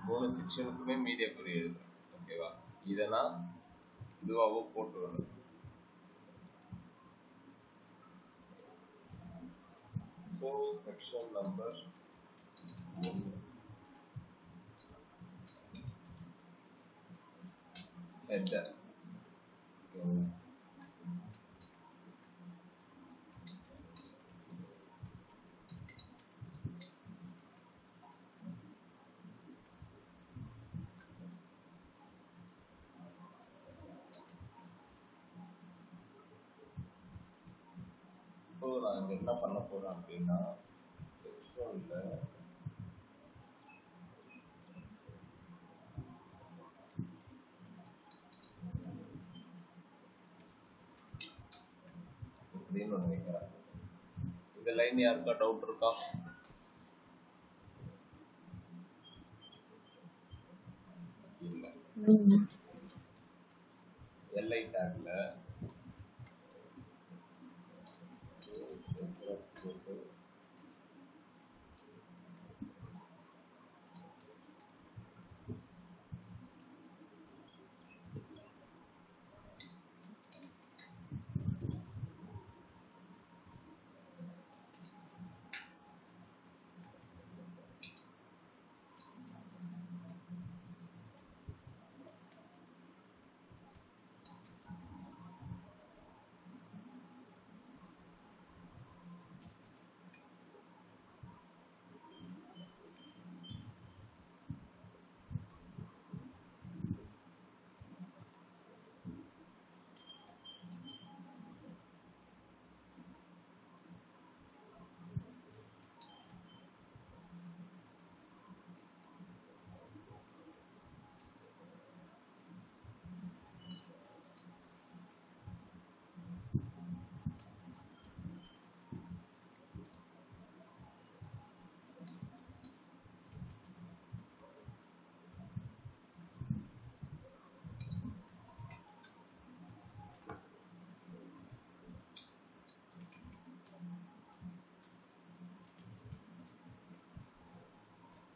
மூணு செக்ஷனுக்குமே media query எழுதுறேன். ஓகேவா? இதை நான் இதுவாகவோ போட்டு வரேன். So section number 1 header. So நான் இங்கே என்ன பண்ண போகிறேன் அப்படின்னா செக்ஷனில் இப்படின்னு ஒன்று வைக்கிறேன். இந்த லைன் யாருக்கா டவுட் இருக்கா? இல்லை. எல்ஐ டேக்ல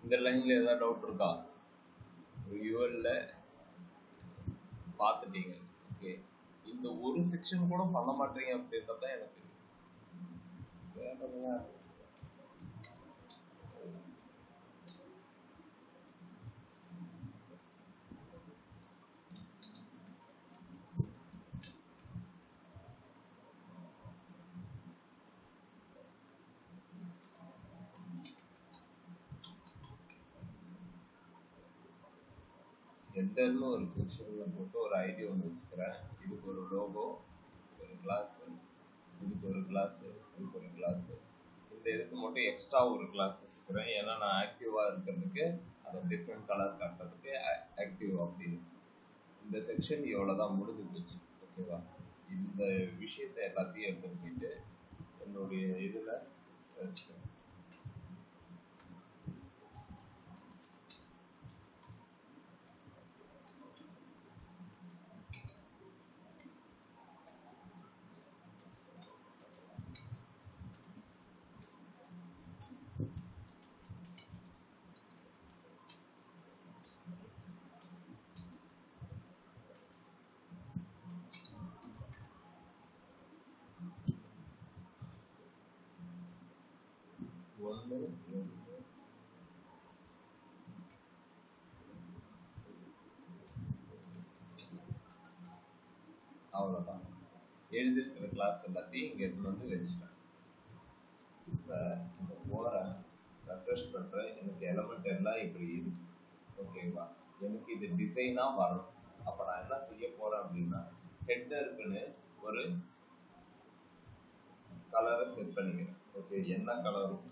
இந்த லைன்ல ஏதாவது டவுட் இருக்கா? யூஎல்ல பார்த்துட்டீங்க. ஓகே, இந்த ஒரு செக்ஷன் கூட பண்ண மாட்டீங்க அப்படின்றது தான் எனக்கு வேதனையா இருக்கு. ஹெட்டர்னு ஒரு செக்ஷனில் போட்டு ஒரு ஐடி ஒன்று வச்சுக்கிறேன். இதுக்கு ஒரு லோகோ, ஒரு கிளாஸு, இதுக்கு ஒரு கிளாஸு, இதுக்கு ஒரு கிளாஸு. இந்த இதுக்கு மட்டும் எக்ஸ்ட்ரா ஒரு கிளாஸ் வச்சுக்கிறேன். ஏன்னா நான் ஆக்டிவாக இருக்கிறதுக்கு அதை டிஃப்ரெண்ட் கலர் காட்டுறதுக்கு ஆக்டிவ் அப்படின்னு. இந்த செக்ஷன் இவ்வளோ தான் முடிஞ்சு போச்சு. ஓகேவா? இந்த விஷயத்தை எல்லாத்தையும் எடுத்துகிட்டு போயிட்டு என்னுடைய இதில் வச்சுக்கிறேன். ஒன்று அவ்வளோதான். எழுதியிருக்கிற கிளாஸ் எல்லாத்தையும் இங்கே எடுத்து வந்து வச்சுட்டேன். இப்போ இந்த போகிறேன், ரெஃப்ரெஷ் பண்ணுறேன், எனக்கு எலமெண்ட் எல்லாம் இப்படி இருக்கு. ஓகேவா? எனக்கு இது டிசைனாக வரணும். அப்போ நான் என்ன செய்ய போகிறேன் அப்படின்னா ஹெட்டருக்குன்னு ஒரு கலரை செட் பண்ணிக்கிறேன். ஓகே, என்ன கலரும்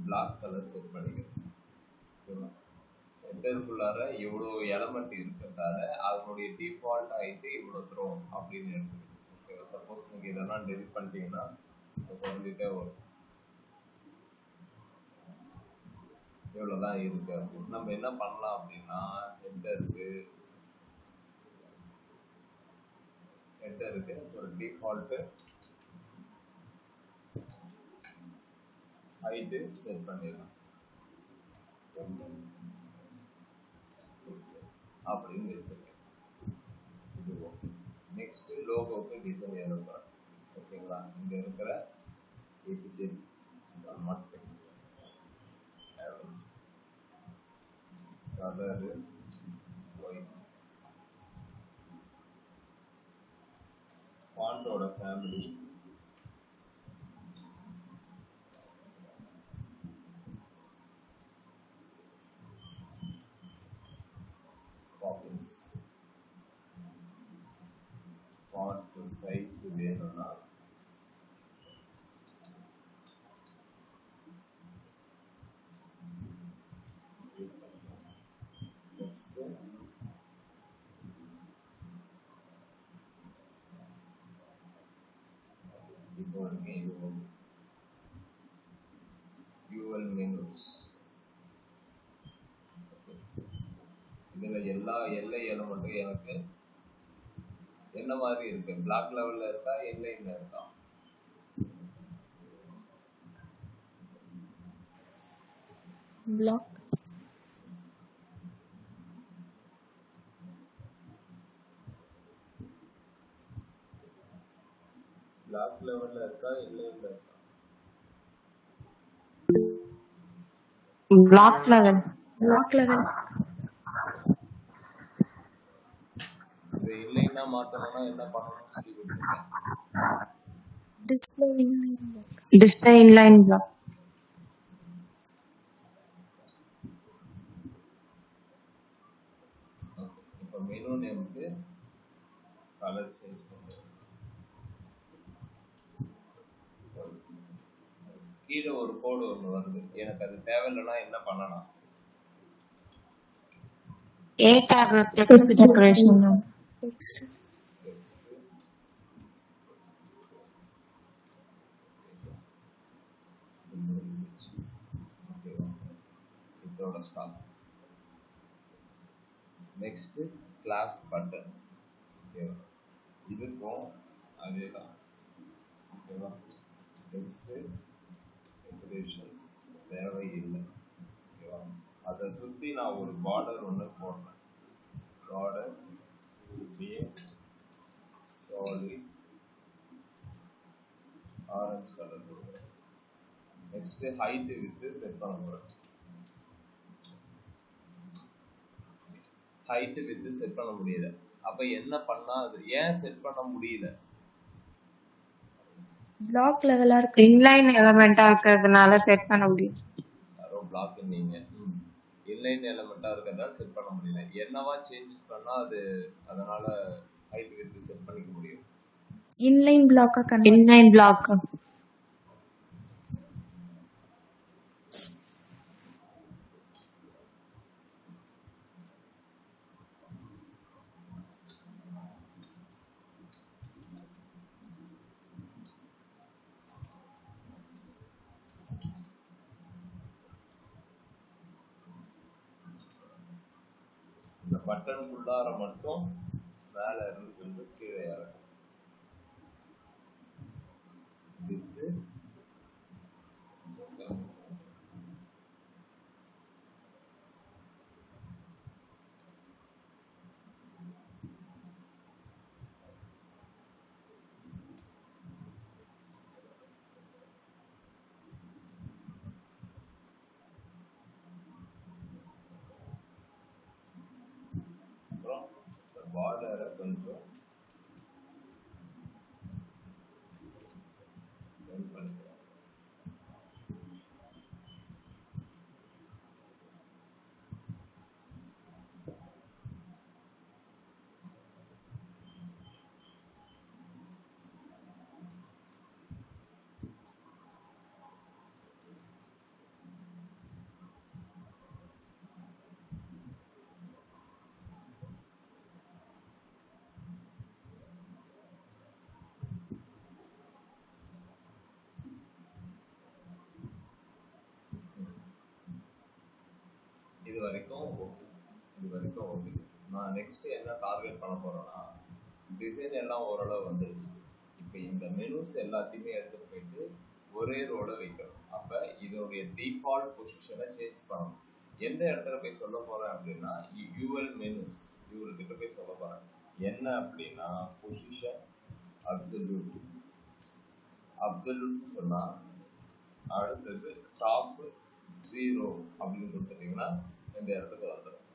பிளாக் கலர் செட் பண்ணிக்கிறேன். ஓகேவா? ஹெட்டருக்குள்ளார இவ்வளோ எலமெண்ட் இருக்கிறதால அதனுடைய டிஃபால்ட் ஆகிட்டு இவ்வளோ த்ரோம் அப்படின்னு எடுத்துக்கணும். ஓகேவா? சப்போஸ் நீங்கள் இதெல்லாம் டெலிட் பண்ணிட்டீங்கன்னா குறைஞ்சிட்டே வரும். இவ்வளோதான் இருக்கு அப்படின்னு நம்ம என்ன பண்ணலாம் அப்படின்னா ஹெட்டருக்கு ஒரு டிஃபால்ட்டு ஹைட்டு செட் பண்ணிடலாம். அப்படின்னு வச்சிருக்கேன். இது ஓகே. நெக்ஸ்ட் லோகோக்கு டிசைன் எழுதுறேன். ஓகேங்களா? இங்க இருக்கிற ஏபிஜே மட்டும் கலரு ஒயிட், ஃபாண்டோட ஃபேமிலி பாப்பின்ஸ். ஃபாண்ட் சைஸ் வேணும்னா யூஸ் பண்ணிக்கலாம். நெக்ஸ்ட் இப்போ இருக்கு யூஎல் மெனுஸ். இதுல எல்லா எல்லை எலமெண்ட்டும் எனக்கு என்ன மாதிரி இருக்கு? பிளாக் லெவல்ல இருக்கா, எல்லைன்ல இருக்கா? block பிளாக் லெவல்ல இருக்கா, எல்லைன்ல இருக்கா? block level. இது இல்லைன்னா மாத்தணும்னா என்ன பண்ணணும்னு சொல்லி கொடுத்துருக்கேன். Display inline block. இப்போ மெனு நேமுக்கு கலர் சேஞ்ச் பண்ணுறேன். கீழே ஒரு கோடு ஒன்று வருது, எனக்கு அது தேவையில்லைன்னா என்ன பண்ணலாம்? A tag text decoration. text இதோட ஸ்டாப். Next class button. ஓகேவா? இதுக்கும் அதே தான். ஓகேவா? நெக்ஸ்ட் டெக்கரேஷன் தேவையில்லை. ஓகேவா? அதை சுற்றி நான் ஒரு பார்டர் ஒன்று போடுறேன். பார்டர் சாலிட் ஆரஞ்சு கலர் கொடுக்குறேன். நெக்ஸ்ட் ஹைட் வித்து செட் பண்ண போகிறேன். ஹைட் வித்து செட் பண்ண முடியல. அப்ப என்ன பண்ணா அது ஏன் செட் பண்ண முடியல? block level இருக்கு. Inline element இருக்கிறதுனால செட் பண்ண முடியும். யாரோ பிளாக் நீங்க இன்லைன் எலிமெண்டா இருக்கிறதா செட் பண்ண முடியல. என்னவா சேஞ்சஸ் பண்ணா அது அதனால ஹைட் வித்து செட் பண்ணிக்க முடியும்? inline block Inline block. இந்த பட்டன் உள்ளார மட்டும் மேல இருந்து கொஞ்சம் கீழே இறக்கும். வித்து அப்புறம் பார்டரை கொஞ்சம் பண்ணிக்கிறேன். இது வரைக்கும் ஓகே. நான் நெக்ஸ்ட் என்ன டார்கெட் பண்ண போறேன்னா, டிசைன் எல்லாம் ஓரளவு வந்துருச்சு. இப்போ இந்த மெனுஸ் எல்லாத்தையுமே எடுத்துட்டு போயிட்டு ஒரே ரோல வைக்கணும். அப்ப இதோடைய டிஃபால்ட் பொசிஷனை சேஞ்ச் பண்ணணும். எந்த இடத்துல போய் சொல்ல போறேன் அப்படின்னா யூஎல் மெனுஸ் இவர்கிட்ட போய் சொல்ல போறேன். என்ன அப்படின்னா பொசிஷன் அப்சல்யூட் அப்சல்யூட் சொன்னா அடுத்தது டாப் 0 அப்படின்னு கொடுத்துட்டீங்கன்னா இந்த இடத்துக்கு வந்துடும்.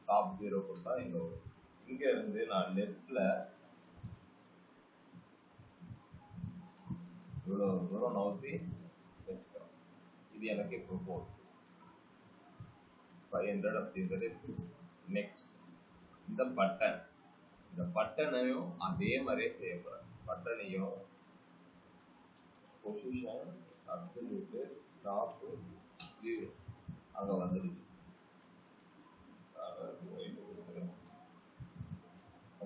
டாப் 0 கொடுத்தா இங்க வரும். இங்க இருந்து நான் லெஃப்ட்ல இவ்வளவு தூரம் நவுத்தி வச்சுக்கிறோம். இது எனக்கு இப்போ போதும். 500 அப்படின்றது நெக்ஸ்ட் இந்த பட்டனையும் அதே மாதிரியே செய்ய போறேன். பட்டனையும் பொசிஷன் அப்சல்யூட் டாப் 0 அங்க வந்துடுச்சு.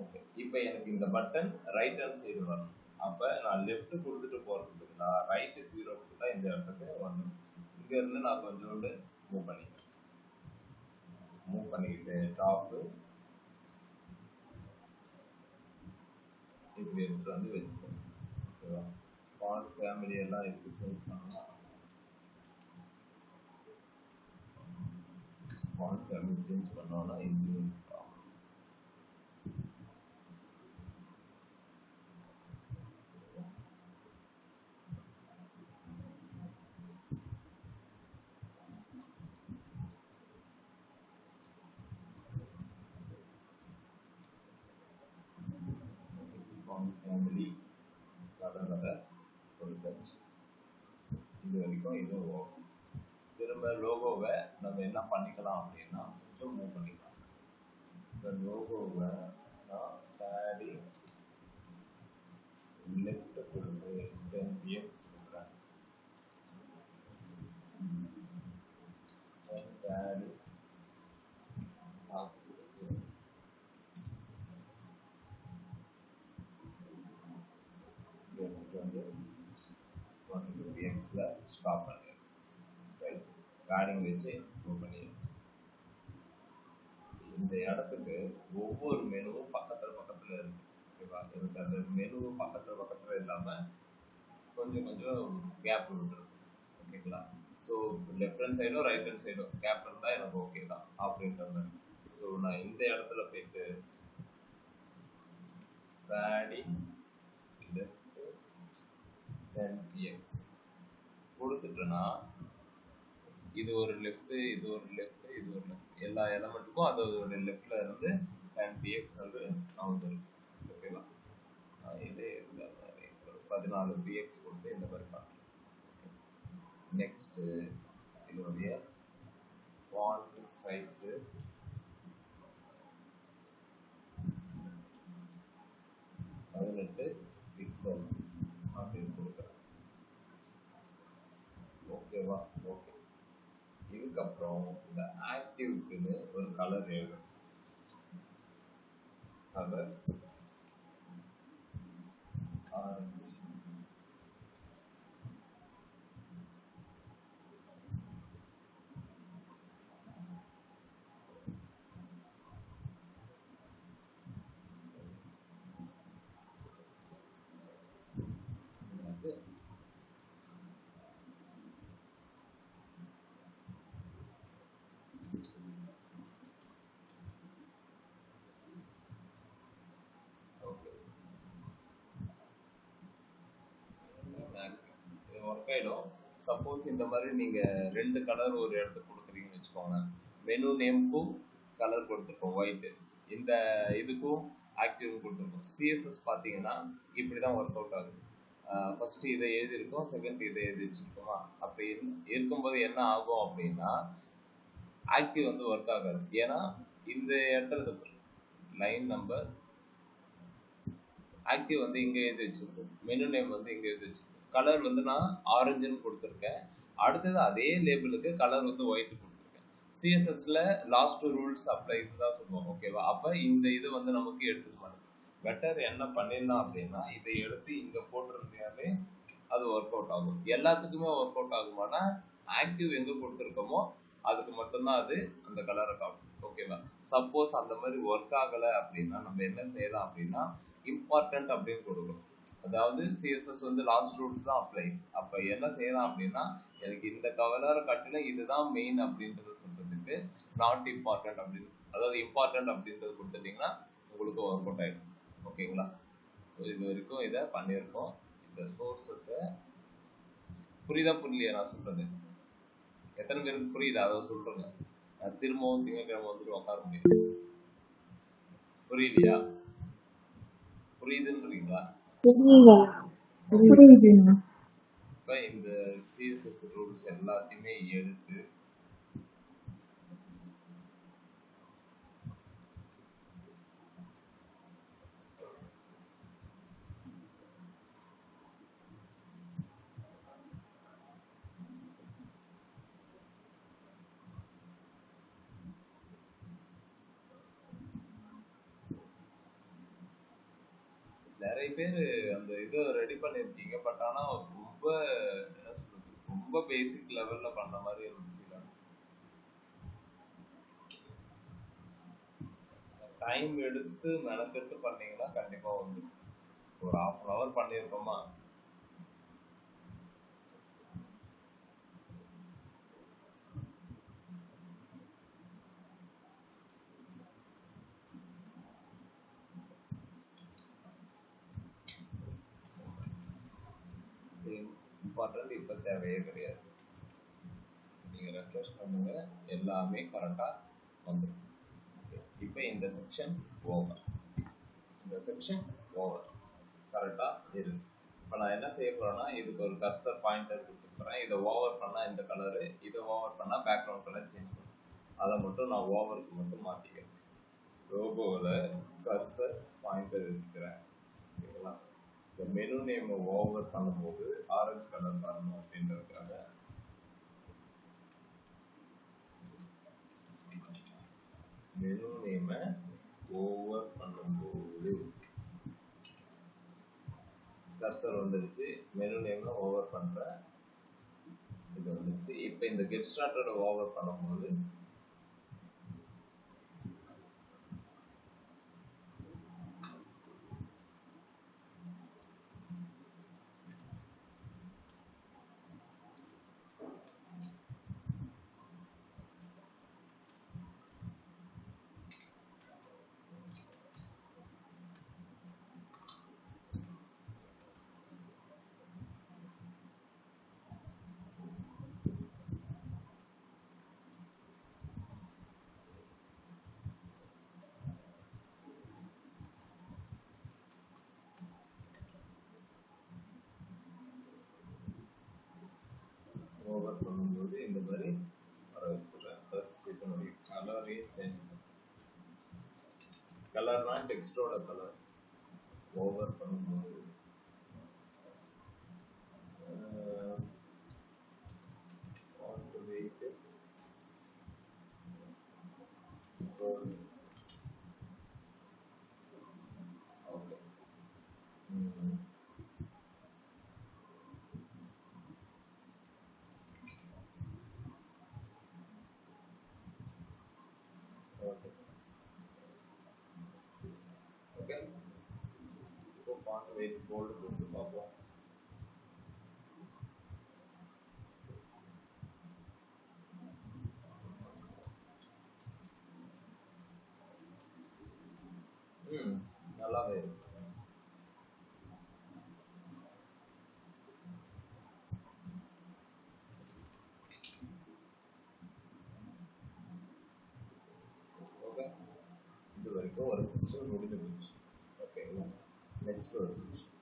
ஓகே, இப்போ எனக்கு இந்த பட்டன் ரைட் ஹேண்ட் சைடு வரணும். அப்போ நான் லெஃப்ட் கொடுத்துட்டு போகிறதுக்கு நான் ரைட்டு 0 கொடுத்தா இந்த இடத்துக்கு வரணும். இங்க இருந்து நான் கொஞ்சோண்டு மூவ் பண்ணிக்கிட்டு டாப்பு இப்படி எடுத்துட்டு வந்து வச்சுக்கணும். ஓகேவா? ஃபாண்ட் ஃபேமிலி எல்லாம் இதுக்கு சேஞ்ச் பண்ணலாம். ஃபாண்ட் ஃபேமிலி சேஞ்ச் பண்ணோம்னா இது ஃபேமிலி கலரை கொடுத்தாச்சு. இது வரைக்கும் இது ஓகே. திரும்ப லோகோவை நம்ம என்ன பண்ணிக்கலாம் அப்படின்னா கொஞ்சம் மூவ் பண்ணிக்கலாம். இந்த லோகோவை நான் பேடி லெஃப்ட் கொடுத்து 10 px கொடுக்குறேன். பேடி வந்து 1 pxல ஸ்டாப் பண்ணுறேன். ரைட், பேடிங் வச்சு மூவ் பண்ணியாச்சு. இந்த இடத்துக்கு ஒவ்வொரு மெனுவும் பக்கத்துல இருக்கு. ஓகேவா? எனக்கு அந்த மெனு பக்கத்துல இல்லாம கொஞ்சம் கேப் விட்டுருக்கு. ஓகேங்களா? ஸோ லெஃப்ட் ஹேண்ட் சைடோ ரைட் ஹேண்ட் சைடோ கேப் இருந்தால் எனக்கு ஓகே தான் அப்படின்ற மாதிரி. ஸோ நான் இந்த இடத்துல போயிட்டு பேடிங் லெஃப்ட் 10 px கொடுத்துட்டேன்னா இது ஒரு லெஃப்ட், இது ஒரு லெஃப்ட், இது ஒரு லெஃப்ட், எல்லா எலமெண்ட்டுக்கும் அது ஒரு லெஃப்ட்ல இருந்து 10 px வந்து வந்துருக்கு. ஓகேவா? இதே இந்த மாதிரி ஒரு 14 px கொடுத்து இந்த மாதிரி பார்க்கலாம். நெக்ஸ்ட் இதோடைய ஃபாண்ட் சைஸு 18 பிக்சல் அப்படின்னு கொடுக்குறேன். ஓகேவா? ஓகே. இதுக்கப்புறம் இந்த ஆக்டிவ்க்குன்னு ஒரு கலர் எழுதும். Colour orange. ஒர்க் ஆகிடும். சப்போஸ் இந்த மாதிரி நீங்கள் 2 கலர் ஒரு இடத்துக்கு கொடுக்குறீங்கன்னு வச்சுக்கோங்க. மெனு நேமுக்கும் கலர் கொடுத்துருக்கோம் ஒயிட்டு, இந்த இதுக்கும் ஆக்டிவ் கொடுத்துருக்கோம். சிஎஸ்எஸ் பார்த்தீங்கன்னா இப்படி தான் ஒர்க் அவுட் ஆகுது. ஃபஸ்ட்டு இதை எழுதியிருக்கோம், செகண்ட் இதை எழுதி வச்சுருக்கோமா. அப்படி இருக்கும்போது என்ன ஆகும் அப்படின்னா ஆக்டிவ் வந்து ஒர்க் ஆகாது. ஏன்னா இந்த இடத்துல லைன் நம்பர் ஆக்டிவ் வந்து இங்கே எழுதி வச்சுருக்கோம், மெனு நேம் வந்து இங்கே எழுதி வச்சுருக்கோம். கலர் வந்து நான் ஆரஞ்சுன்னு கொடுத்துருக்கேன். அடுத்தது அதே லேபிளுக்கு கலர் வந்து ஒயிட் கொடுத்துருக்கேன். சிஎஸ்எஸ்ல லாஸ்ட் ரூல்ஸ் அப்ளை தான் சொல்லுவோம். ஓகேவா? அப்போ இந்த இது வந்து நமக்கு எடுத்துக்க மாட்டோம். பெட்டர் என்ன பண்ணிடலாம் அப்படின்னா இதை எடுத்து இங்கே போட்டிருந்தாலே அது ஒர்க் அவுட் ஆகும். எல்லாத்துக்குமே ஒர்க் அவுட் ஆகுமானா ஆக்டிவ் எங்கே கொடுத்துருக்கோமோ அதுக்கு மட்டும்தான் அது அந்த கலரை காட்டும். ஓகேவா? சப்போஸ் அந்த மாதிரி ஒர்க் ஆகலை அப்படின்னா நம்ம என்ன செய்யலாம் அப்படின்னா இம்பார்ட்டன்ட் அப்படின்னு கொடுக்கணும். அதாவது சிஎஸ்எஸ் வந்து லாஸ்ட் ரூல்ஸ் தான் அப்ளைஸ். அப்போ என்ன செய்யலாம் அப்படின்னா, எனக்கு இந்த கவலர் கட்டில இதுதான் மெயின் அப்படின்றத சொல்றதுக்கு நாட் இம்பார்ட்டன்ட் அப்படின்னு, அதாவது இம்பார்ட்டன்ட் அப்படின்றது கொடுத்துட்டீங்கன்னா உங்களுக்கு ஒர்க் அவுட் ஆகிடும். ஓகேங்களா? ஸோ இது வரைக்கும் இதை பண்ணியிருக்கோம். இந்த சோர்ஸஸை புரியுதா புரியலையா நான் சொல்றது? எத்தனை பேருக்கு புரியுதா அதை சொல்றேங்க. திரும்பவும் திங்கட்கிழமை வந்துட்டு உட்கார முடியும். புரியலையா? புரியுதுன்றீங்களா? புரியுதுங்க. இப்போ இந்த சிஎஸ்எஸ் ரூல்ஸ் எல்லாத்தையுமே எடுத்து நிறைய பேர் அந்த இதை ரெடி பண்ணியிருக்கீங்க. பட் ஆனால் ரொம்ப என்ன சொல்றது, ரொம்ப பேசிக் லெவலில் பண்ண மாதிரி இருந்துச்சு. டைம் எடுத்து மெனக்கெட்டு பண்ணீங்கன்னா கண்டிப்பாக வந்து ஒரு 1/2 hour பண்ணியிருக்கோமா. இம்பார்ட்டன்ட் இப்போ தேவையே கிடையாது. நீங்கள் ரெஃப்ரெஷ் பண்ணுங்க, எல்லாமே கரெக்டாக வந்துடும். இப்போ இந்த செக்ஷன் ஓவர், இந்த செக்ஷன் ஓவர் கரெக்டாக இருக்கு. இப்போ நான் என்ன செய்ய போகிறேன்னா, இதுக்கு ஒரு கர்சர் பாயிண்டர் கொடுத்துருக்குறேன். இதை ஓவர் பண்ணால் இந்த கலரு, இதை ஓவர் பண்ணால் பேக்ரவுண்ட் கலர் சேஞ்ச் பண்ணும். அதை மட்டும் நான் ஓவருக்கு மட்டும் மாற்றிக்கிறேன். லோகோவில் கர்சர் பாயிண்டர் வச்சுக்கிறேன். ஓகேங்களா? இந்த மெனு நேம் ஓவர் பண்ணும்போது ஆரஞ்சு கலர் வரணும் அப்படின்றதுக்காக மெனு நேமை ஓவர் பண்ணும்போது கர்சர் வந்துடுச்சு. மெனு நேம்ல ஓவர் பண்ணுறேன், இது வந்துடுச்சு. இப்போ இந்த கெட் ஸ்டார்டட் ஓவர் பண்ணும்போது ஓவர் பண்ணும்போது இந்த மாதிரி வர வச்சுடுறேன். ப்ளஸ் இதனுடைய கலரையும் சேஞ்ச் பண்ணுறேன். கலர்னா டெக்ஸ்டோட கலர் ஓவர் பண்ணும்போது வெயிட் ஓகே. Okay okay. இப்போ ஃபாண்ட் வெயிட் போல்டு போட்டு பார்ப்போம். நல்லாவே இருக்கு. ஓகே, இது வரைக்கும் ஒரு செக்ஷன் முடிஞ்சு போச்சு. ஓகேங்களா? நெக்ஸ்ட் ஒரு செக்ஷன்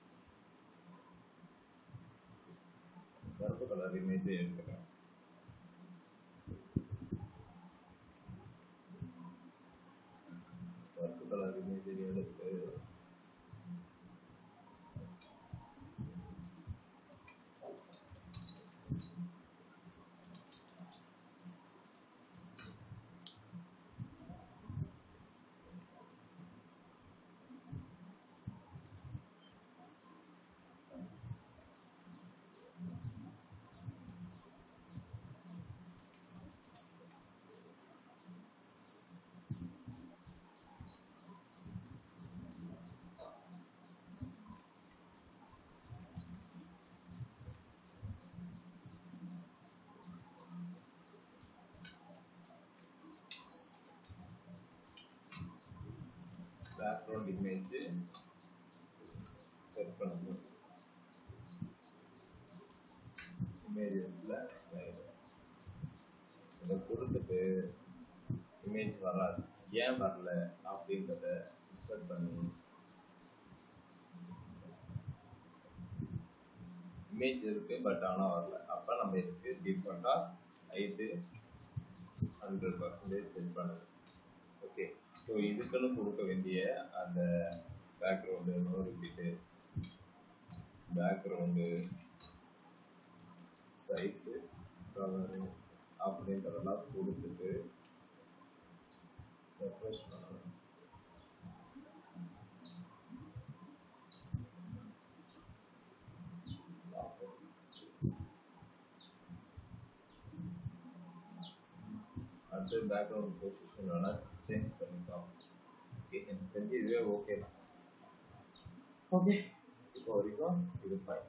கருப்பு கலர் இமேஜை எடுக்கிறேன். கருப்பு கலர் இமேஜை எடுத்து பேக்ரவுண்ட் இமேஜ் செட் பண்ணணும். இமேஜஸ்ல ஸ்லைடு இதை கொடுத்துட்டு இமேஜ் வராது, ஏன் வரல அப்படின்றத எக்ஸ்பெக்ட் பண்ணி இமேஜ் இருக்கு பட் ஆனால் வரல. அப்போ நம்ம இதுக்கு டிஃபால்ட்டாக ஹைட்டு 100% செட் பண்ணுது. ஓகே, ஸோ இதுக்குன்னு கொடுக்க வேண்டிய அந்த பேக்ரவுண்டு நோடிக்கிட்டு பேக்ரவுண்டு சைஸு கலரு அப்படின்றதெல்லாம் கொடுத்துட்டு ரெஃப்ரெஷ் பண்ணணும். அடுத்து பேக்ரவுண்ட் பொசிஷன் வேணால் சேஞ்ச் பண்ணிக்கலாம். ஓகே, எனக்கு தெரிஞ்சு இதுவே ஓகே தான். ஓகே, இப்போ வரைக்கும் இது ஃபைன்.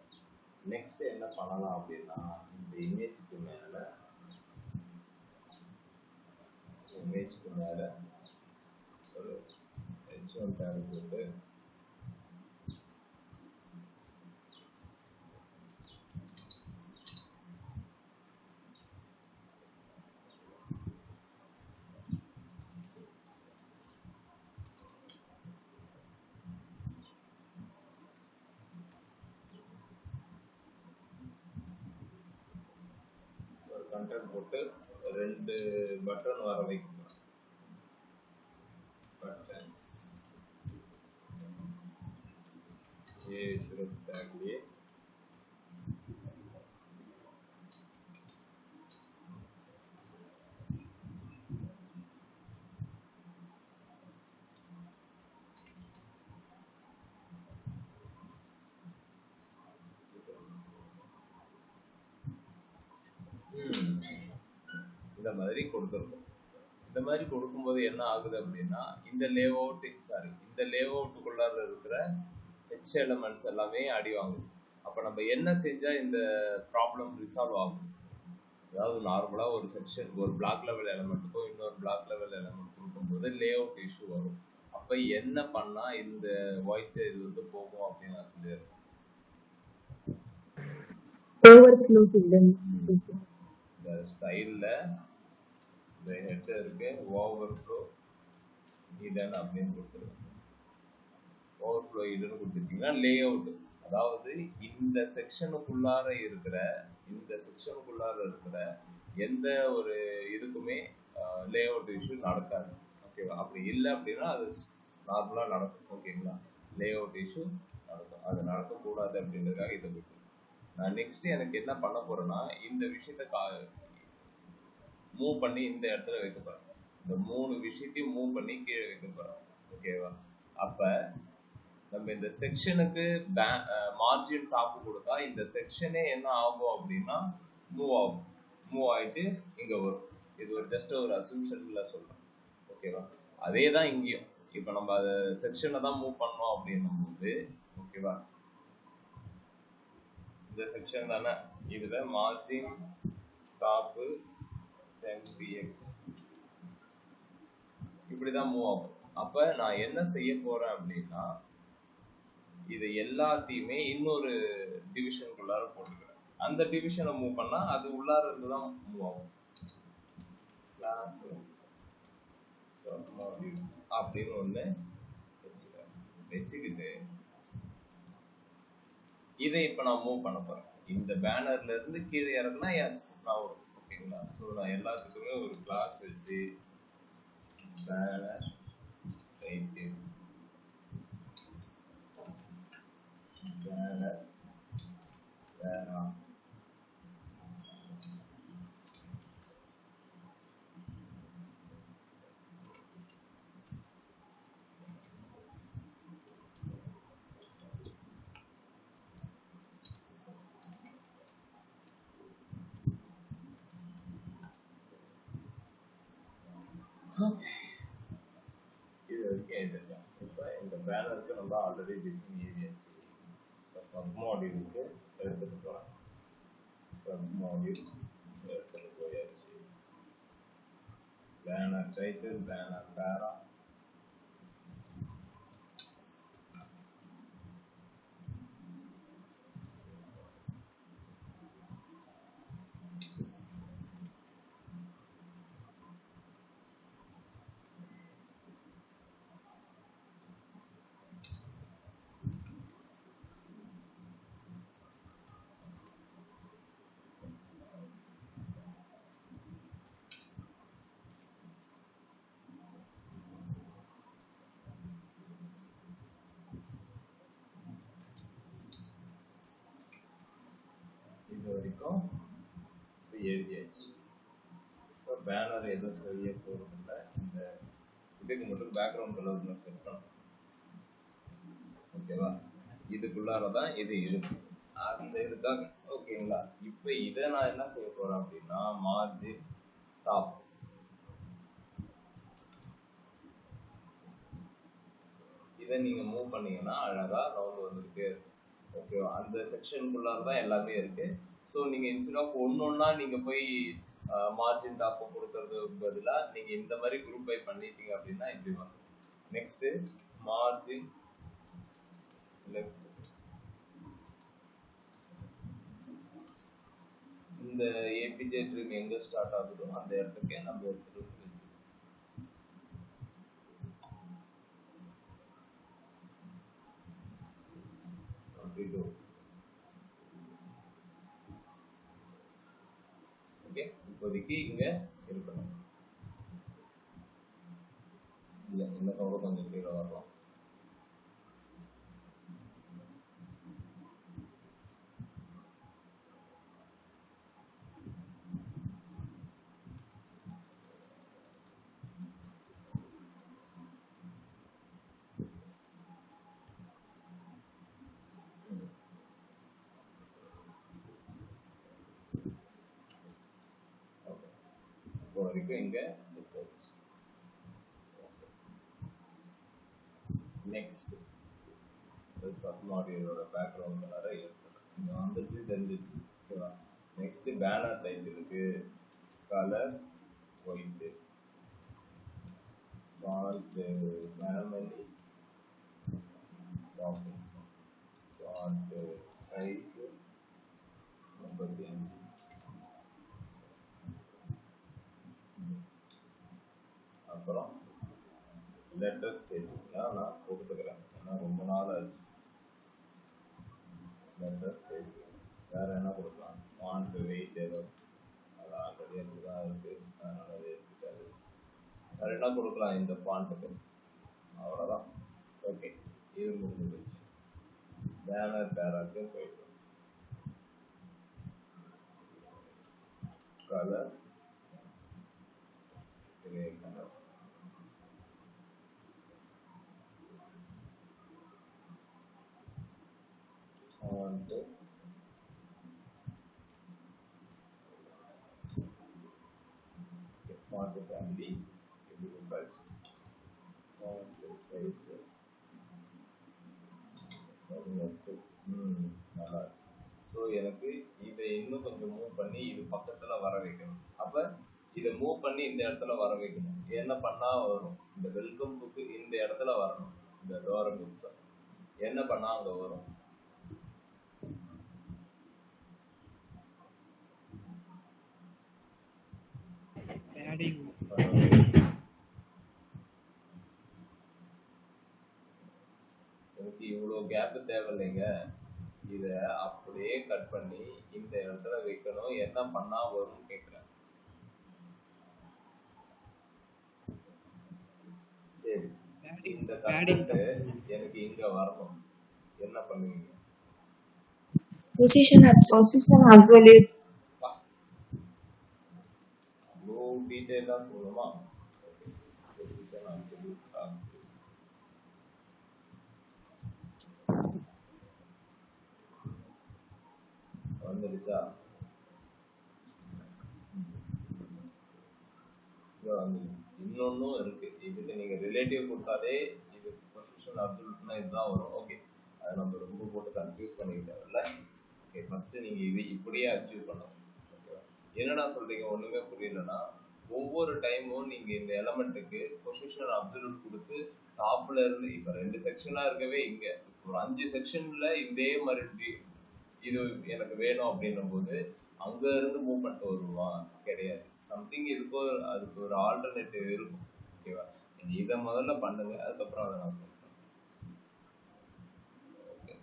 நெக்ஸ்ட் என்ன பண்ணலாம் அப்படின்னா, இந்த இமேஜுக்கு மேலே ஒரு H1 டேக் போட்டு ஒரு கண்டென்ட் போட்டு 2 பட்டன் வர வைக்கணும். பட்டன்ஸ் டேக்லேயே இந்த மாதிரி கொடுத்துருக்கோம். இந்த மாதிரி கொடுக்கும்போது என்ன ஆகுது அப்படின்னா, இந்த லேஅவுட்டுக்குள்ளார இருக்கிற ஹெச் எலமெண்ட்ஸ் எல்லாமே அடி வாங்குது. அப்போ நம்ம என்ன செஞ்சால் இந்த ப்ராப்ளம் ரிசால்வ் ஆகும்? அதாவது நார்மலாக ஒரு செக்ஷன், ஒரு பிளாக் லெவல் எலமெண்ட்டுக்கும் இன்னொரு பிளாக் லெவல் எலமெண்ட் கொடுக்கும்போது லேஅவுட் இஷ்யூ வரும். அப்போ என்ன பண்ணால் இந்த ஒயிட் இது வந்து போகும் அப்படின்னு நான் சொல்லிடுறேன். இந்த ஸ்டைலில் இந்த ஹெட் இருக்கு, ஓவர்ஃப்ளோ ஹிடன் அப்படின்னு கொடுத்துருக்கோம். ஓவர்ஃப்ளோ ஹிடன் கொடுத்துருக்கீங்கன்னா லேஅவுட், அதாவது இந்த செக்ஷனுக்குள்ளார இருக்கிற எந்த ஒரு இதுக்குமே லேஅவுட் இஷ்யூ நடக்காது. ஓகேவா? அப்படி இல்லை அப்படின்னா அது நார்மலாக நடக்கும். ஓகேங்களா? லேஅவுட் இஷ்யூ நடக்கும், அது நடக்கக்கூடாது அப்படின்றதுக்காக இதை விட்டு நான் நெக்ஸ்ட் எனக்கு என்ன பண்ண போறேன்னா, இந்த விஷயத்த மூவ் பண்ணி இந்த இடத்துல வைக்க போறேன். இந்த 3 விஷயத்தையும் மூவ் பண்ணி கீழே வைக்க போறேன். ஓகேவா? அப்ப நம்ம இந்த செக்ஷனுக்கு மார்ஜின் டாப் கொடுத்தா இந்த செக்ஷனே என்ன ஆகும் அப்படின்னா மூவ் ஆயிட்டு இங்க வரும். இது ஒரு ஜஸ்ட் ஒரு அசம்ஷன்ல சொல்றேன். ஓகேவா? அதே தான் இங்கேயும். இப்போ நம்ம அதை செக்ஷனை தான் மூவ் பண்ணோம் அப்படின்னும் போது, ஓகேவா, இந்த செக்ஷன் தானே, இதுல மார்ஜின் டாப் 10px இப்படிதான் மூவ் ஆகும். அப்ப நான் என்ன செய்ய போறேன் அப்படின்னா, இது எல்லாத்தையுமே இன்னொரு டிவிஷனுக்குள்ளார போட்டுக்கிறேன். அந்த டிவிஷனை மூவ் பண்ணா அது உள்ளார இருந்து தான் மூவ் ஆகும். கிளாஸ் சப்மாடியூல் அப்படின்னு ஒண்ணு வச்சுக்கிட்டு இதை இப்ப நான் மூவ் பண்ண போறேன். இந்த பேனர்ல இருந்து கீழே இறக்குனா எஸ் நான் வரும். ஓகேங்களா? ஸோ நான் எல்லாத்துக்குமே ஒரு கிளாஸ் வச்சு பேனர் டைட்டில் பேனர் பேரா இது வரைக்கும் எழுதிடலாம். இப்போ இந்த பேனருக்கு நம்ம ஆல்ரெடி டிசைன் எழுதியாச்சு. இப்போ சப் மாடியூலுக்கு எடுத்துகிட்டு போகிறேன். சப் மாடியூல் எடுத்துகிட்டு போயாச்சு. பேனர் டைட்டில், பேனர் பேரா, வரைக்கும் எழுதியாச்சு. இப்போ பேனர் எதுவும் செய்ய போகிறதில்ல. இந்த இதுக்கு மட்டும் பேக்ரவுண்ட் கலர் செட் பண்ணணும். ஓகேவா? இதுக்குள்ளார தான் இது இருக்கு. அந்த இதுக்காக ஓகேங்களா? இப்போ இதை நான் என்ன செய்ய போறேன் அப்படின்னா மார்ஜின் டாப் இதை நீங்க மூவ் பண்ணீங்கன்னா அழகா ரவுண்ட் வந்துகிட்டே இருக்கும். ஓகேவா? அந்த செக்ஷனுக்குள்ளார தான் எல்லாமே இருக்கு. ஸோ நீங்க இன்ஸ்டெட் ஆஃப் ஒன்னொன்னா நீங்க போய் மார்ஜின் டாப்பை கொடுக்கறது பதிலாக நீங்க இந்த மாதிரி குரூப் பை பண்ணிட்டீங்க அப்படின்னா இப்படி வரும். Next margin left. இந்த ஏபிஜே ட்ரீம் எங்க ஸ்டார்ட் ஆகுதோ அந்த இடத்துக்கே நம்ம எடுத்துட்டு வந்து ஓகே. இப்போதைக்கு இங்க இருக்கணும். இல்லை இந்த கூட கொஞ்சம் கீழே வரலாம். இப்போ வரைக்கும் இங்க வச்சாச்சு. நெக்ஸ்ட் சப்மாடியோட பேக்ரவுண்ட் கலரை எடுத்துக்கலாம். இங்கே வந்துச்சு தெரிஞ்சிச்சு. ஓகேவா? நெக்ஸ்ட் பேனர் டைப் இருக்கு. Colour white, font family, topics, font size 35. அப்புறம் லெட்டர் ஸ்பேசிங்லாம் நான் கொடுத்துக்கிறேன். ஏன்னா ரொம்ப நாள் ஆச்சு. லெட்டர் ஸ்பேசிங் வேறு என்ன கொடுக்கலாம்? ஃபாண்ட் வெயிட் ஏதோ அது ஆல்ரெடி எனக்கு தான் இருக்குது, அதனால் அது எடுத்துக்காது. வேறு என்ன கொடுக்கலாம் இந்த ஃபாண்ட்டுக்கு? அவ்வளோதான். ஓகே, இது முடிஞ்சிடுச்சு. பேனர் பேராக்கு போயிட்டு colour grey colour. Font font family எப்படி கொடுத்தாச்சு. ஃபாண்ட் சைஸ் நல்லா. ஸோ எனக்கு இதை இன்னும் கொஞ்சம் மூவ் பண்ணி இது பக்கத்தில் வர வைக்கணும். அப்போ இதை மூவ் பண்ணி இந்த இடத்துல வர வைக்கணும். என்ன பண்ணால் வரும்? இந்த வெல்கம் புக்கு இந்த இடத்துல வரணும். இந்த டோர புக்ஸை என்ன பண்ணால் அங்கே வரும்? எனக்கு இவ்வளோ கேப்பு தேவையில்லைங்க. இதை அப்படியே கட் பண்ணி இந்த இடத்துல வைக்கணும். என்ன பண்ணா வரும்னு கேட்குறேன். சரி, இந்த கண்டென்ட் எனக்கு இங்க வரணும். என்ன பண்ணுவீங்க? Position absolute. அவ்வளோ டீட்டெயிலாக சொல்லணுமா? Position absolute. வந்துடுச்சா? வந்துடுச்சு. இன்னொன்னும் இருக்கு. இதுக்கு நீங்க ரிலேட்டிவ் கொடுத்தாலே இது பொசிஷன் அப்சல்யூட்னா இதுதான் வரும். ஓகே, அதை நம்ம ரொம்ப போட்டு கன்ஃபியூஸ் பண்ணிக்கிட்டோம்ல. ஓகே, ஃபர்ஸ்ட் நீங்க இது இப்படியே அச்சீவ் பண்ணணும். ஓகேவா? என்னடா சொல்றீங்க ஒண்ணுமே புரியலன்னா, ஒவ்வொரு டைமும் நீங்க இந்த எலமெண்ட்டுக்கு பொசிஷன் அப்சல்யூட் கொடுத்து டாப்ல இருந்து இப்ப 2 செக்ஷனா இருக்கவே இங்க ஒரு 5 செக்ஷன்ல இதே மாதிரி இது எனக்கு வேணும் அப்படின்னும் போது அங்க இருந்து மூவ் பண்ணிட்டு வருவான் கிடையாது. சம்திங் இருக்கோ, அதுக்கு ஒரு ஆல்டர்னேட்டிவ் இருக்கும். ஓகேவா? இதை முதல்ல பண்ணுங்க, அதுக்கப்புறம் அதை நான் சொல்றேன். ஓகே,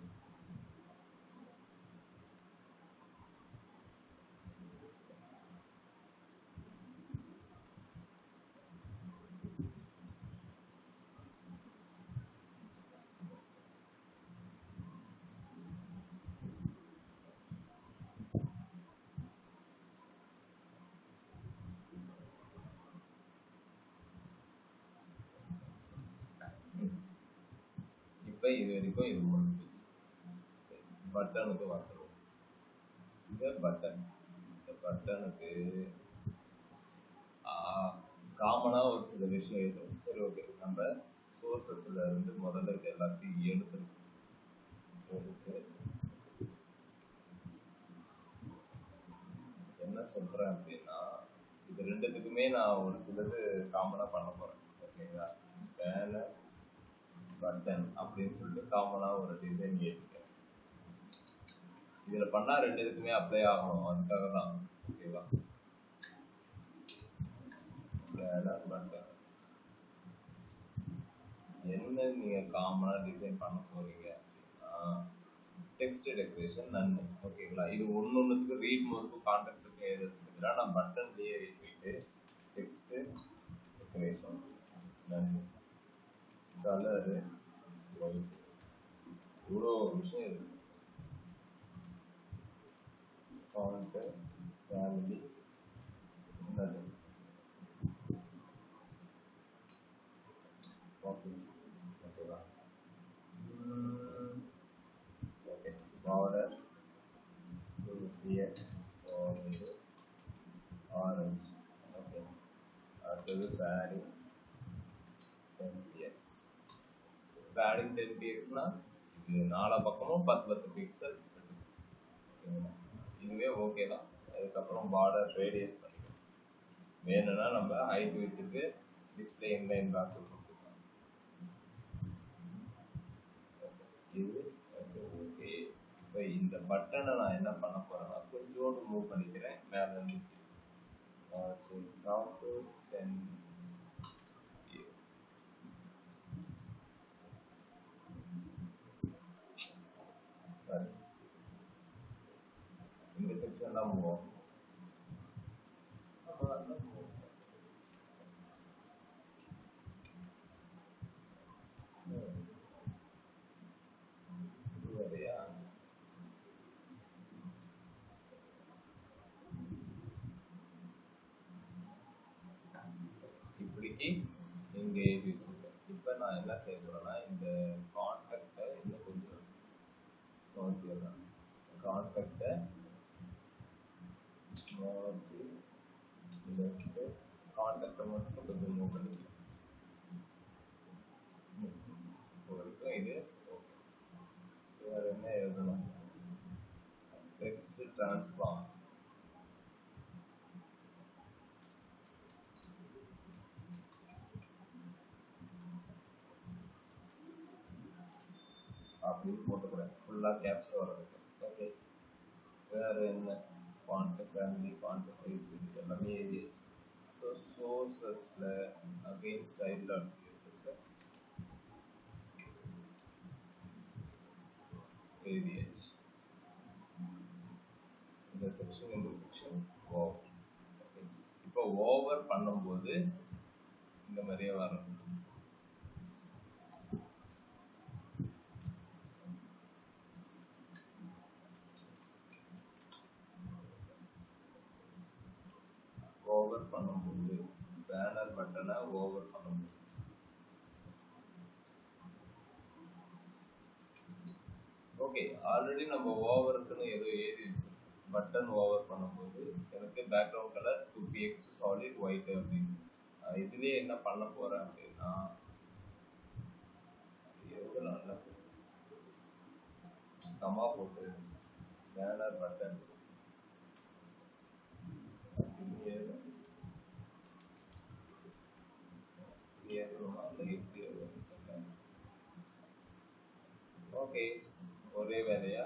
இப்போ இது வரைக்கும் இது முடிஞ்சிச்சு. சரி, பட்டனுக்கு வந்துடும். இந்த பட்டன், இந்த பட்டனுக்கு காமனாக ஒரு சில விஷயம் எழுதும். சரி, ஓகே, நம்ம சோர்சஸ்ல இருந்து முதல்ல இது எல்லாத்தையும் எடுத்து என்ன சொல்கிறேன் அப்படின்னா, இது ரெண்டுத்துக்குமே நான் ஒரு சிலது காமனாக பண்ண போகிறேன். ஓகேங்களா? பேனர் பட்டன் அப்படின்னு சொல்லிட்டு காமனாக ஒரு டிசைன் எழுதிட்டேன். இதில் பண்ணால் ரெண்டு இதுக்குமே அப்ளை ஆகணும், அதுக்காக தான். ஓகேவா? பேனர் பட்டன் என்ன நீங்கள் காமனாக டிசைன் பண்ண போகிறீங்க அப்படின்னா, டெக்ஸ்ட் டெக்கரேஷன் நன்னு. ஓகேங்களா? இது ஒன்றுக்கு ரீட் மோடுக்கு கான்டாக்டுக்கு எழுதுறதுக்கு நான் பட்டன்லேயே போயிட்டு டெக்ஸ்ட் டெக்கரேஷன் நன்னு, கலரு ஒயிட், இவ்வளோ விஷயம் இருக்கு. ஃபாண்ட், ஃபேமிலி, என்னது ஆஃபீஸ். ஓகேவா? ஓகே, பார்டர் இது ஆரஞ்சு. ஓகே, அடுத்தது பேடிங் 10px. பேடிங் 10pxனா இது நாலா பக்கமும் 10 பிக்சல். இதுவே ஓகே தான். அதுக்கப்புறம் பார்டர் ரேடியஸ் பண்ணிக்கலாம். வேணும்னா நம்ம ஹைட் வித்துக்கு டிஸ்பிளே இன்லைன் பிளாக் கொடுத்துக்கலாம். இது ஓகே. இப்போ இந்த பட்டனை நான் என்ன பண்ண போறேன்னா கொஞ்சோண்டு மூவ் பண்ணிக்கிறேன் மேல இருந்து. சரி, இந்த செக்ஷன் தான் மூவ் ஆகும். வேறையா? இப்படிக்கு இங்கே எழுதி வச்சிருக்கேன். இப்போ நான் என்ன செய்ய போறேன்னா இந்த கான்டாக்டை இன்னும் கொஞ்சம் மாற்றிடலாம். கான்டாக்டை மாற்றி லெஃப்ட், கான்டாக்டை மட்டும் கொஞ்சம் மூவ் பண்ணிக்கலாம். வரைக்கும் இது ஓகே. ஸோ வேறு என்ன எழுதணும்? டெக்ஸ்ட் டிரான்ஸ்ஃபார்ம் அப்படின்னு போட்டுக்கிறேன், ஃபுல்லாக கேப்ஸ் வர்றதுக்கு. ஓகே, வேறு என்ன? ஃபாண்ட் ஃபேமிலி, ஃபாண்ட் சைஸ், இது எல்லாமே எழுதியாச்சு. ஸோ சோர்ஸஸில் அகெயின் style.css எழுதியாச்சு. இந்த செக்ஷன் ஓவர். ஓகே, இப்போ ஓவர் பண்ணும்போது இந்த மாதிரியே வரும். ஓவர் பண்ணும்போது பேனர் பட்டனை ஓவர் பண்ணும்போது ஓகே, ஆல்ரெடி நம்ம ஓவருக்குன்னு ஏதோ எழுதி வச்சிருக்கோம். பட்டன் ஓவர் பண்ணும்போது எனக்கு background colour 2px solid white அப்படின்னு. இதுலேயே என்ன பண்ண போகிறேன் அப்படின்னா எழுதலாம்ல, கமா போட்டு பேனர் பட்டன் ஓகே, ஒரே வேலையா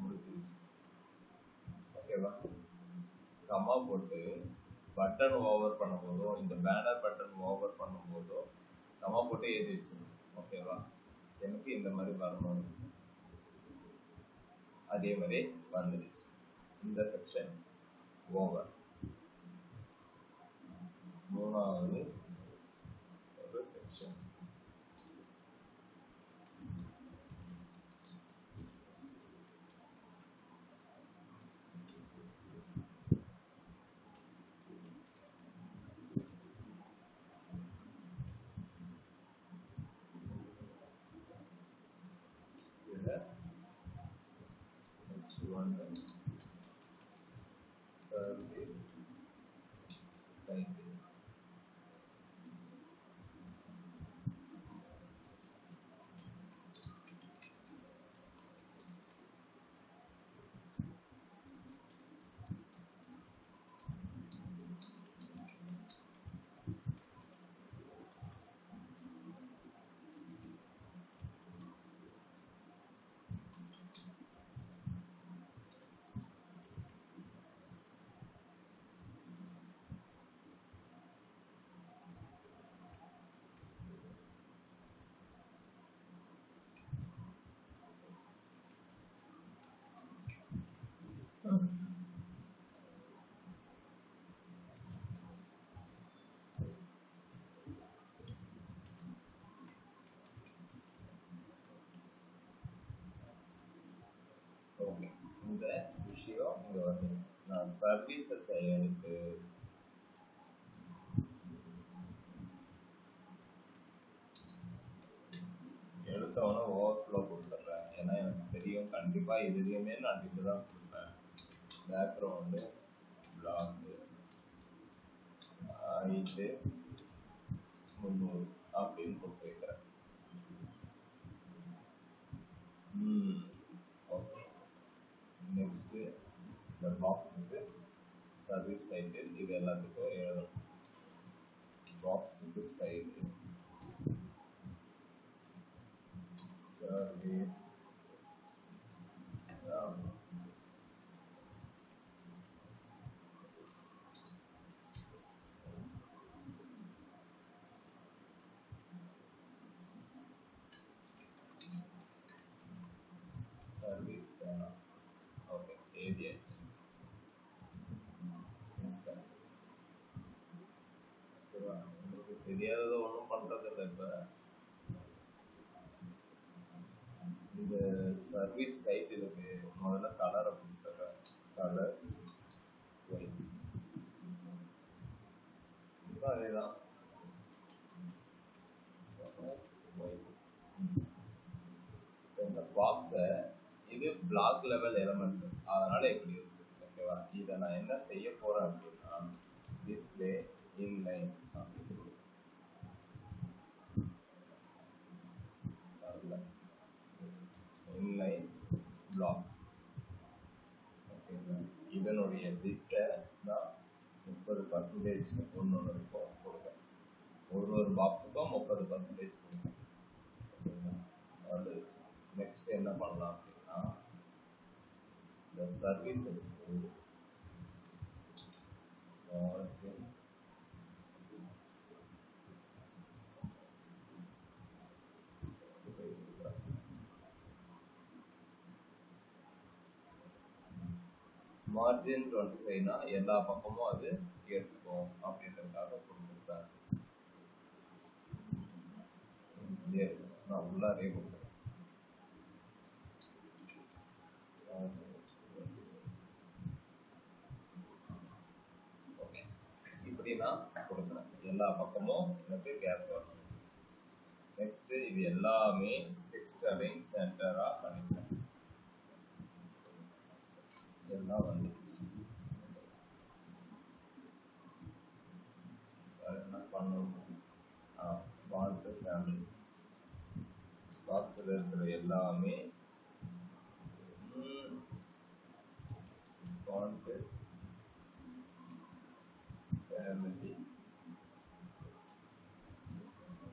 முடிஞ்சிருச்சு. ஓகேவா? கமா போட்டு பட்டன் ஓவர் பண்ணும்போதும் இந்த பேனர் பட்டன் ஓவர் பண்ணும்போதும் கமா போட்டு எழுதி வச்சிருக்கோம். ஓகேவா? எனக்கு இந்த மாதிரி வரணும். அதே மாதிரி வந்துடுச்சு. இந்த செக்ஷன் ஓவர். மூணாவது ஒரு செக்ஷன் service title. ஓகே, இந்த விஷயம் இங்கே வந்து நான் சர்வீசஸ் எடுத்து எடுத்தவொடனே ஓவர்ஃப்ளோ கொடுத்துட்றேன். ஏன்னா எனக்கு தெரியும் கண்டிப்பாக இதுலேயுமே நான் இப்படி தான் கொடுப்பேன். பேக்ரவுண்டு பிளாக்கு ஹைட்டு 300 அப்படின்னு கொடுத்து வைக்கிறேன். ஓகே, நெக்ஸ்ட்டு இந்த பாக்ஸுக்கு சர்வீஸ் டைட்டில் இது எல்லாத்துக்கும் எழுதணும். பாக்ஸுக்கு ஸ்டைலு சர்வீஸ் சர்வீஸ் வேணாம். ஓகே, ஏடிஎச் ஓகேவா? உங்களுக்கு தெரியாததை ஒன்றும் பண்ணுறது இல்லை. இப்போ இந்த சர்வீஸ் டைட்டிலுக்கு முதல்ல கலரை கொடுத்துட்றேன். கலர் ஒயிட், அதே தான் ஒயிட். இந்த பாக்ஸை இது பிளாக் லெவல் எலமெண்ட், அதனால எப்படி இருக்கு ஓகேவா? இதை நான் என்ன செய்ய போறேன் அப்படின்னா டிஸ்பிளே இன்லைன் இன்லைன் பிளாக். ஓகேங்களா? இதனுடைய பிட்டை நான் 30% ஒன்று ஒன்று இருக்கும் கொடுப்பேன். ஒரு பாக்ஸுக்கும் 30% கொடுப்பேன். நெக்ஸ்ட் என்ன பண்ணலாம் அப்படின்னா இந்த சர்வீசஸ் மார்ஜின் 25னா எல்லா பக்கமும் அது எடுத்துக்கும் அப்படின்றதுக்காக கொடுத்துருக்காங்க. நான் உள்ளாரே கொடுக்குறேன். ஓகே, இப்படி நான் கொடுக்குறேன். எல்லா பக்கமும் எனக்கு கேப் வரும். நெக்ஸ்ட் இது எல்லாமே டெக்ஸ்ட் அலைன் சென்டரா பண்ணிக்கிறேன். எல்லாம் வந்துடுச்சு. என்ன பண்ணணும்? ஃபாண்ட் ஃபேமிலி பாக்ஸில் இருக்கிற எல்லாமே ஃபாண்ட் ஃபேமிலி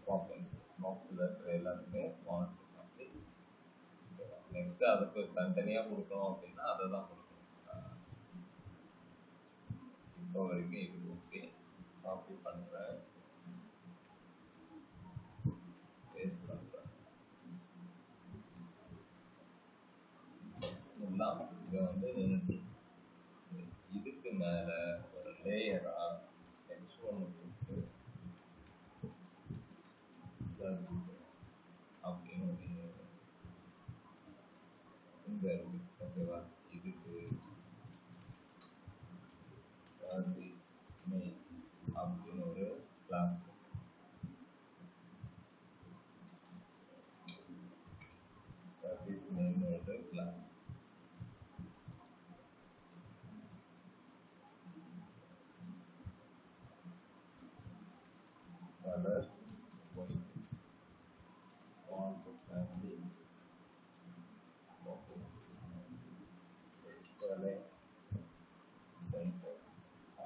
பாப்பன்ஸ் பாக்ஸில் இருக்கிற எல்லாத்துக்குமே ஃபாண்ட் ஃபேமிலி. நெக்ஸ்ட் அதுக்கு தனித்தனியாக கொடுக்கணும் அப்படின்னா அதை தான் கொடுக்கணும். இப்போ வரைக்கும் இது ஓகே. காப்பி பண்ணுறேன், பேஸ்ட் பண்ணுறேன். எல்லாம் இங்கே வந்து நின்றுட்டு சரி, இதுக்கு மேலே ஒரு லேயராக H1 கொடுத்து சர்வீசஸ் அப்படின்னு இங்கே இருக்கு ஓகேவா? இதுக்கு சர்வீஸ் மெயின் அப்படின்னு ஒரு கிளாஸ். சர்வீஸ் மெயின் ஒரு class. color white, font family box, extra center,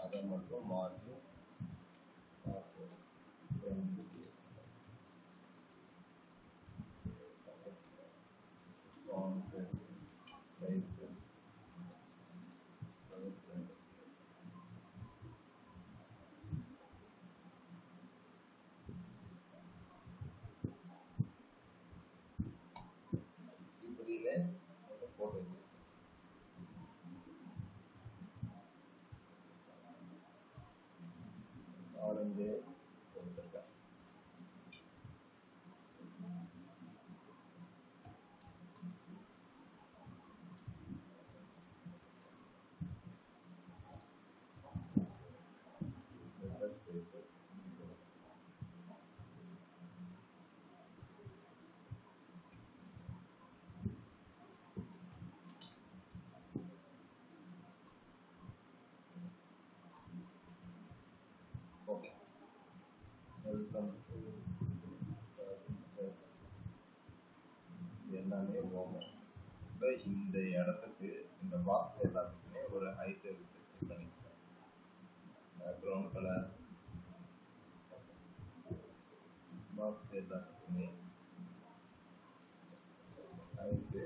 அதை மட்டும் மாற்றி font size இப்படின்னு போட்டு வச்சிருக்கேன். ஆரஞ்சு கொடுத்துருக்கேன். Space okay. Welcome to services. எல்லாமே ஓகே. இப்போ இந்த இடத்துக்கு இந்த பாக்ஸ் எல்லாத்துக்குமே ஒரு ஹைட் இருக்கு செட் பண்ணிக்கிறேன். ப்ரௌன் கலர் பாக்ஸ் எல்லாத்துக்குமே ஹைட்டு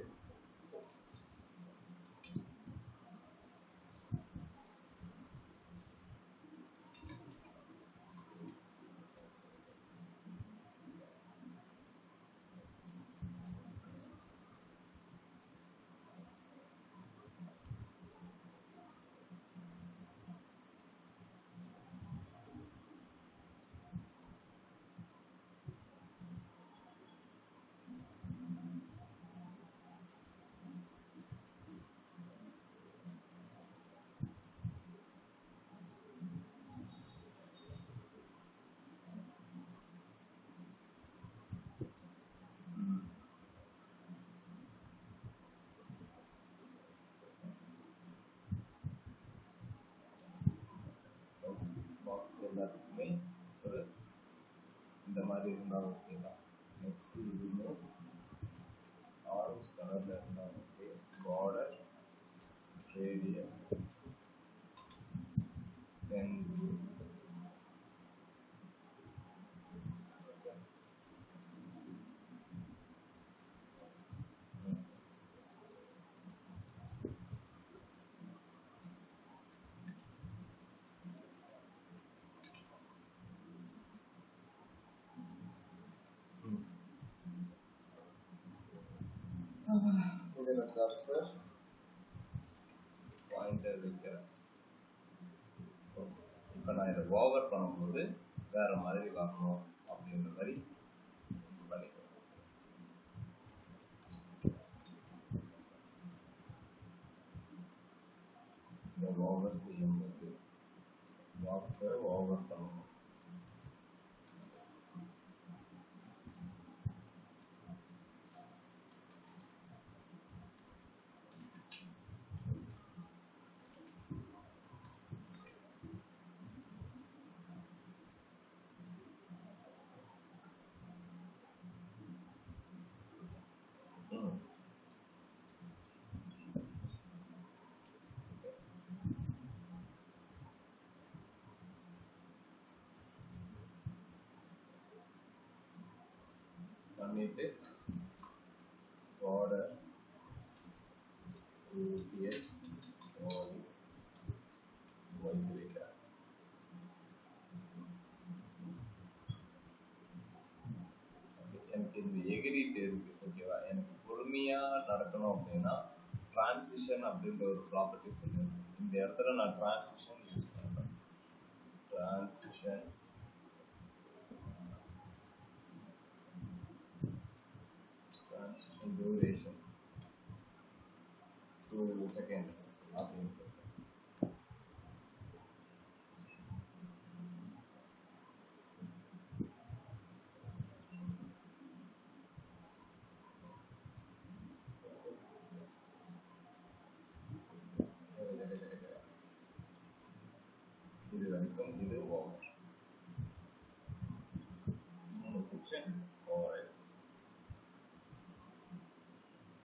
பாக்ஸ் எல்லாத்துக்குமே ஒரு இந்த மாதிரி இருந்தால் ஓகே தான். நெக்ஸ்ட் இதுவுமே ஆரஞ்சு கலரில் இருந்தால் ஓகே. Border radius 10 inches. இதில் கர்சர் பாயிண்டர் வைக்கிறேன். இப்போ நான் இதை ஓவர் பண்ணும்போது வேற மாதிரி வரணும் அப்படின்ற மாதிரி பண்ணிக்கிறேன். இதை ஓவர் செய்யும்போது பாக்ஸை ஓவர் பண்ணணும். பண்ணிட்டு பார்டர் ரேடியஸ் ஒயிட் வைக்கிறேன். எனக்கு இந்த எகிரிட்டு இருக்கு ஓகேவா. எனக்கு பொறுமையா நடக்கணும் அப்படின்னா டிரான்சிஷன் அப்படின்ற ஒரு ப்ராப்பர்ட்டி சொல்லுவேன். இந்த இடத்துல நான் டிரான்சிஷன் யூஸ் பண்ணுறேன். டிரான்சிஷன் டியூரேஷன் 2 seconds அப்படின்ட்டு. இது வரைக்கும் இது ஓவர். HTML section or